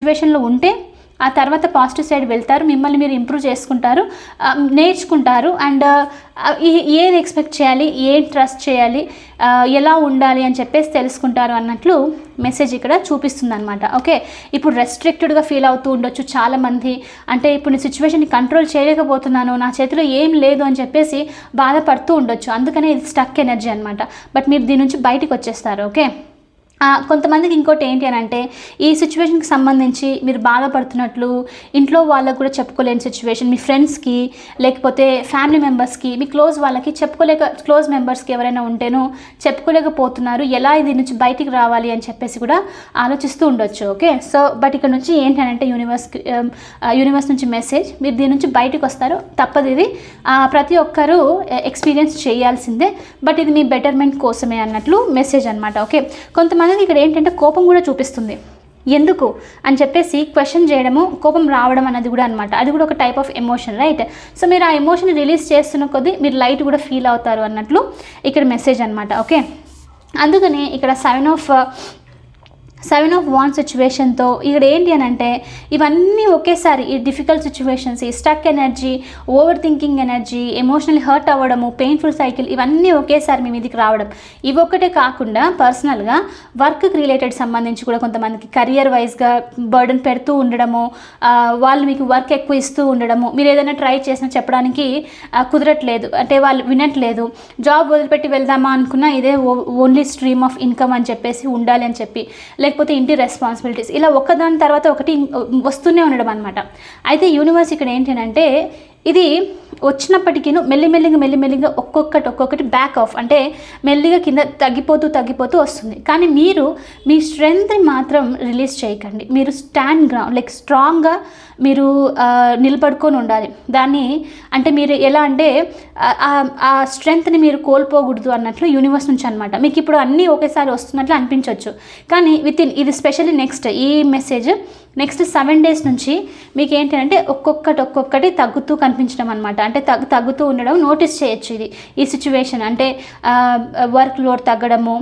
సిచ్యువేషన్లో ఉంటే ఆ తర్వాత పాజిటివ్ సైడ్ వెళ్తారు, మిమ్మల్ని మీరు ఇంప్రూవ్ చేసుకుంటారు, నేర్చుకుంటారు. అండ్ ఏది ఎక్స్పెక్ట్ చేయాలి, ఏం ట్రస్ట్ చేయాలి, ఎలా ఉండాలి అని చెప్పేసి తెలుసుకుంటారు అన్నట్లు మెసేజ్ ఇక్కడ చూపిస్తుంది అనమాట. ఓకే, ఇప్పుడు రెస్ట్రిక్టెడ్గా ఫీల్ అవుతూ ఉండొచ్చు చాలామంది. అంటే ఇప్పుడు నేను సిచ్యువేషన్ని కంట్రోల్ చేయలేకపోతున్నాను, నా చేతిలో ఏం లేదు అని చెప్పేసి బాధపడుతూ ఉండొచ్చు. అందుకనే ఇది స్టక్ ఎనర్జీ అనమాట. బట్ మీరు దీని నుంచి బయటికి వచ్చేస్తారు. ఓకే, కొంతమందికి ఇంకోటి ఏంటి అని అంటే, ఈ సిచ్యువేషన్కి సంబంధించి మీరు బాధపడుతున్నట్లు ఇంట్లో వాళ్ళకు కూడా చెప్పుకోలేని సిచ్యువేషన్, మీ ఫ్రెండ్స్కి లేకపోతే ఫ్యామిలీ మెంబర్స్కి, మీ వాళ్ళకి క్లోజ్ మెంబర్స్కి ఎవరైనా ఉంటేనో చెప్పుకోలేకపోతున్నారు, ఎలా దీని నుంచి బయటికి రావాలి అని చెప్పేసి కూడా ఆలోచిస్తూ ఉండొచ్చు. ఓకే, సో బట్ ఇక్కడ నుంచి ఏంటి అని అంటే యూనివర్స్ నుంచి మెసేజ్, మీరు దీని నుంచి బయటికి వస్తారు, తప్పదు. ఇది ప్రతి ఒక్కరూ ఎక్స్పీరియన్స్ చేయాల్సిందే, బట్ ఇది మీ బెటర్మెంట్ కోసమే అన్నట్లు మెసేజ్ అనమాట. ఓకే, కొంతమంది ఇక్కడ ఏంటంటే కోపం కూడా చూపిస్తుంది. ఎందుకు అని చెప్పేసి క్వశ్చన్ చేయడము, కోపం రావడం అన్నది కూడా అనమాట. అది కూడా ఒక type of emotion, right? So మీరు ఆ ఎమోషన్ రిలీజ్ చేస్తున్న కొద్దీ మీరు లైట్ కూడా ఫీల్ అవుతారు అన్నట్లు ఇక్కడ మెసేజ్ అనమాట. ఓకే, అందుకని ఇక్కడ సెవెన్ ఆఫ్ వాండ్స్ సిచ్యువేషన్తో ఇక్కడ ఏంటి అని అంటే, ఇవన్నీ ఒకేసారి, ఈ డిఫికల్ట్ సిచ్యువేషన్స్, ఈ stuck energy, over thinking energy, emotional hurt అవ్వడము, పెయిన్ఫుల్ సైకిల్, ఇవన్నీ ఒకేసారి మీ మీదకి రావడం. ఇవి ఒక్కటే కాకుండా పర్సనల్గా వర్క్కి రిలేటెడ్ సంబంధించి కూడా కొంతమందికి కెరియర్ వైజ్గా బర్డన్ పెడుతూ ఉండడము, వాళ్ళు మీకు వర్క్ ఎక్కువ ఇస్తూ ఉండడము, మీరు ఏదైనా ట్రై చేసినా చెప్పడానికి కుదరట్లేదు, అంటే వాళ్ళు వినట్లేదు, జాబ్ వదిలిపెట్టి వెళ్దామా అనుకున్నా ఇదే ఓన్లీ స్ట్రీమ్ ఆఫ్ ఇన్కమ్ అని చెప్పేసి ఉండాలి అని చెప్పి, లేకపోతే ఇంటి రెస్పాన్సిబిలిటీస్, ఇలా ఒకదాని తర్వాత ఒకటి వస్తూనే ఉండడం అనమాట. అయితే యూనివర్స్ ఇక్కడ ఏంటంటే, ఇది వచ్చినప్పటికీ మెల్లిమెల్లిగా ఒక్కొక్కటి బ్యాక్ ఆఫ్, అంటే మెల్లిగా కింద తగ్గిపోతూ వస్తుంది. కానీ మీరు మీ స్ట్రెంగ్త్ని మాత్రం రిలీజ్ చేయకండి. మీరు స్టాండ్ గ్రౌండ్ లైక్ స్ట్రాంగ్గా మీరు నిలబడుకొని ఉండాలి. దాన్ని అంటే మీరు ఎలా అంటే ఆ స్ట్రెంగ్త్ని మీరు కోల్పోకూడదు అన్నట్లు యూనివర్స్ నుంచి అనమాట. మీకు ఇప్పుడు అన్నీ ఒకేసారి వస్తున్నట్లు అనిపించవచ్చు, కానీ ఇది స్పెషల్లీ ఈ మెసేజ్ నెక్స్ట్ 7 days నుంచి మీకు ఏంటంటే ఒక్కొక్కటి తగ్గుతూ కనిపించడం అనమాట. అంటే తగ్గుతూ ఉండడం నోటీస్ చేయొచ్చు. ఇది ఈ సిచ్యువేషన్ అంటే వర్క్ లోడ్ తగ్గడము,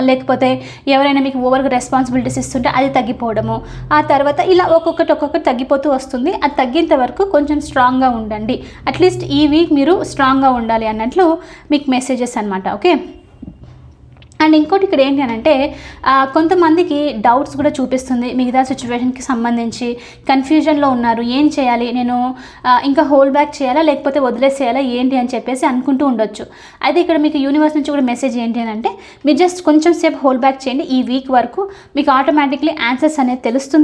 లేకపోతే ఎవరైనా మీకు ఓవర్గా రెస్పాన్సిబిలిటీస్ ఇస్తుంటే అది తగ్గిపోవడము, ఆ తర్వాత ఇలా ఒక్కొక్కటి తగ్గిపోతూ వస్తుంది. అది తగ్గేంత వరకు కొంచెం స్ట్రాంగ్గా ఉండండి, అట్లీస్ట్ ఈ వీక్ మీరు స్ట్రాంగ్గా ఉండాలి అన్నట్లు మీకు మెసేజెస్ అనమాట. ఓకే, అండ్ ఇంకోటి ఇక్కడ ఏంటి అని అంటే, కొంతమందికి డౌట్స్ కూడా చూపిస్తుంది. మిగతా సిచ్యువేషన్కి సంబంధించి కన్ఫ్యూజన్లో ఉన్నారు, ఏం చేయాలి, నేను ఇంకా హోల్డ్ బ్యాక్ చేయాలా లేకపోతే వదిలేసేయాలా ఏంటి అని చెప్పేసి అనుకుంటూ ఉండొచ్చు. అయితే ఇక్కడ మీకు యూనివర్స్ నుంచి కూడా మెసేజ్ ఏంటి అని అంటే, మీరు జస్ట్ కొంచెం సేపు హోల్డ్ బ్యాక్ చేయండి, ఈ వీక్ వరకు మీకు ఆటోమేటిక్లీ ఆన్సర్స్ అనేది తెలుస్తుంది.